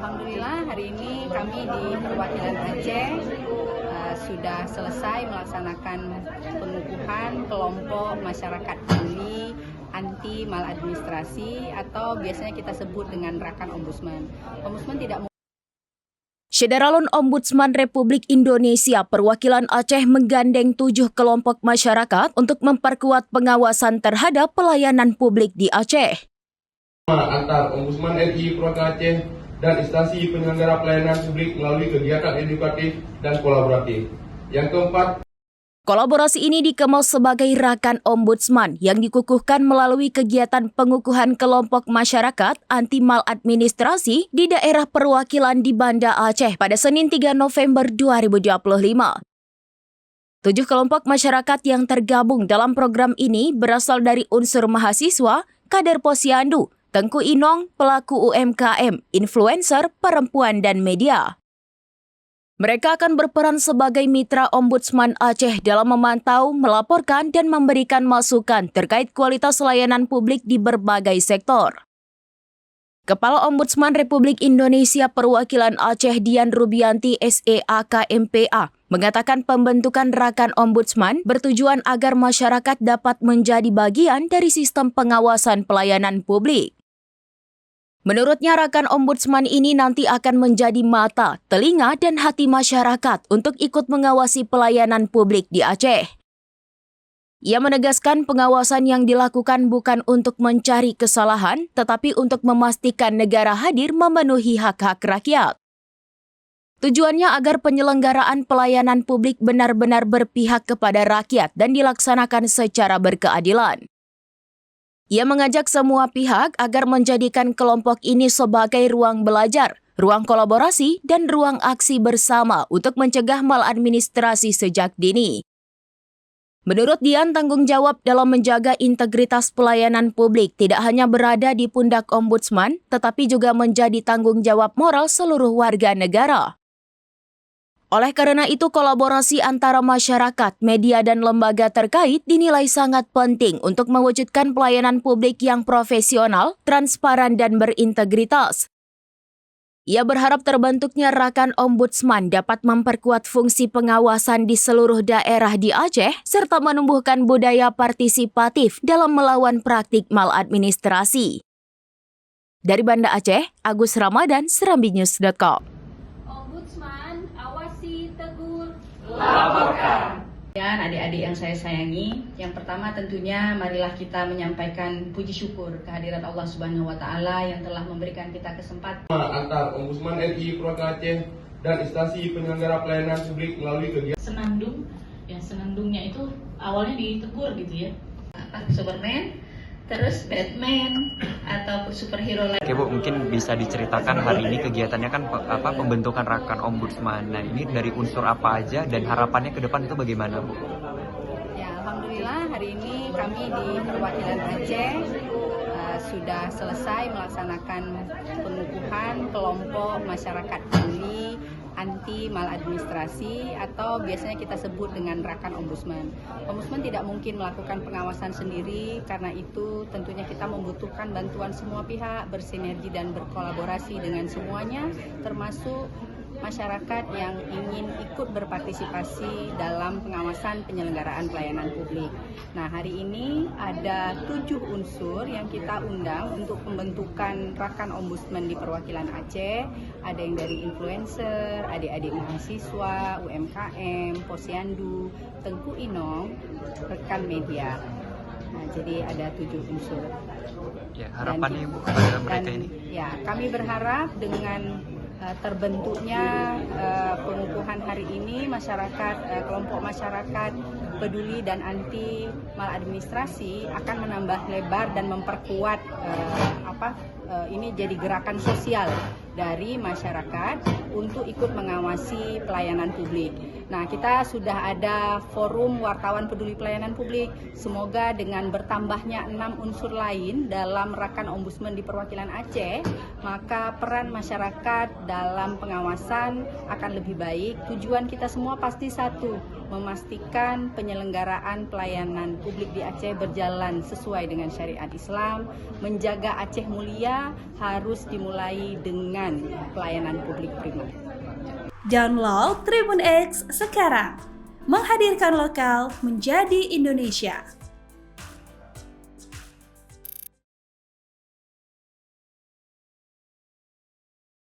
Alhamdulillah hari ini kami di perwakilan Aceh sudah selesai melaksanakan pengukuhan kelompok masyarakat peduli anti maladministrasi atau biasanya kita sebut dengan Rakan Ombudsman. Ombudsman tidak Syederalun Ombudsman Republik Indonesia perwakilan Aceh menggandeng 7 kelompok masyarakat untuk memperkuat pengawasan terhadap pelayanan publik di Aceh. Antar Ombudsman RI Perwakilan Aceh dan instansi penyelenggara pelayanan publik melalui kegiatan edukatif dan kolaboratif. Yang keempat, kolaborasi ini dikemas sebagai Rakan Ombudsman yang dikukuhkan melalui kegiatan pengukuhan kelompok masyarakat anti maladministrasi di daerah perwakilan di Banda Aceh pada Senin 3 November 2025. 7 kelompok masyarakat yang tergabung dalam program ini berasal dari unsur mahasiswa, kader posyandu, Tengku Inong, pelaku UMKM, influencer, perempuan, dan media. Mereka akan berperan sebagai mitra Ombudsman Aceh dalam memantau, melaporkan, dan memberikan masukan terkait kualitas layanan publik di berbagai sektor. Kepala Ombudsman Republik Indonesia Perwakilan Aceh Dian Rubianti SEAK MPA mengatakan pembentukan Rakan Ombudsman bertujuan agar masyarakat dapat menjadi bagian dari sistem pengawasan pelayanan publik. Menurutnya, Rakan Ombudsman ini nanti akan menjadi mata, telinga, dan hati masyarakat untuk ikut mengawasi pelayanan publik di Aceh. Ia menegaskan pengawasan yang dilakukan bukan untuk mencari kesalahan, tetapi untuk memastikan negara hadir memenuhi hak-hak rakyat. Tujuannya agar penyelenggaraan pelayanan publik benar-benar berpihak kepada rakyat dan dilaksanakan secara berkeadilan. Ia mengajak semua pihak agar menjadikan kelompok ini sebagai ruang belajar, ruang kolaborasi, dan ruang aksi bersama untuk mencegah maladministrasi sejak dini. Menurut Dian, tanggung jawab dalam menjaga integritas pelayanan publik tidak hanya berada di pundak Ombudsman, tetapi juga menjadi tanggung jawab moral seluruh warga negara. Oleh karena itu, kolaborasi antara masyarakat, media, dan lembaga terkait dinilai sangat penting untuk mewujudkan pelayanan publik yang profesional, transparan, dan berintegritas. Ia berharap terbentuknya Rakan Ombudsman dapat memperkuat fungsi pengawasan di seluruh daerah di Aceh, serta menumbuhkan budaya partisipatif dalam melawan praktik maladministrasi. Dari Banda Aceh, Agus Ramadan, serambinews.com. laporkan. Dan adik-adik yang saya sayangi, yang pertama tentunya marilah kita menyampaikan puji syukur kehadirat Allah Subhanahu wa taala yang telah memberikan kita kesempatan antar Ombudsman RI Perwakilan Aceh dan instansi penyelenggara pelayanan publik melalui kegiatan Senandung. Ya, senandungnya itu awalnya ditegur gitu ya. Superman, terus Batman atau superhero lain. Oke Bu, mungkin bisa diceritakan hari ini kegiatannya kan pembentukan Rakan Ombudsman. Nah, ini dari unsur apa aja dan harapannya ke depan itu bagaimana Bu? Ya, Alhamdulillah hari ini kami di perwakilan Aceh sudah selesai melaksanakan pengukuhan kelompok masyarakat peduli anti maladministrasi atau biasanya kita sebut dengan Rakan Ombudsman. Ombudsman tidak mungkin melakukan pengawasan sendiri, karena itu tentunya kita membutuhkan bantuan semua pihak, bersinergi dan berkolaborasi dengan semuanya, termasuk masyarakat yang ingin ikut berpartisipasi dalam pengawasan penyelenggaraan pelayanan publik. Nah, hari ini ada 7 unsur yang kita undang untuk pembentukan Rakan Ombudsman di perwakilan Aceh. Ada yang dari influencer, adik-adik mahasiswa, UMKM, posyandu, Tengku Inong, rekan media. Nah, jadi ada 7 unsur. Ya, harapannya Bu kepada mereka ini. Ya, kami berharap dengan terbentuknya pengukuhan hari ini kelompok masyarakat peduli dan anti maladministrasi akan menambah lebar dan memperkuat ini jadi gerakan sosial dari masyarakat untuk ikut mengawasi pelayanan publik. Nah, kita sudah ada forum wartawan peduli pelayanan publik. Semoga dengan bertambahnya 6 unsur lain dalam Rakan Ombudsman di perwakilan Aceh, maka peran masyarakat dalam pengawasan akan lebih baik. Tujuan kita semua pasti satu, memastikan penyelenggaraan pelayanan publik di Aceh berjalan sesuai dengan syariat Islam. Menjaga Aceh mulia harus dimulai dengan pengembangan pelayanan publik primer. Download Tribun X sekarang, menghadirkan lokal menjadi Indonesia.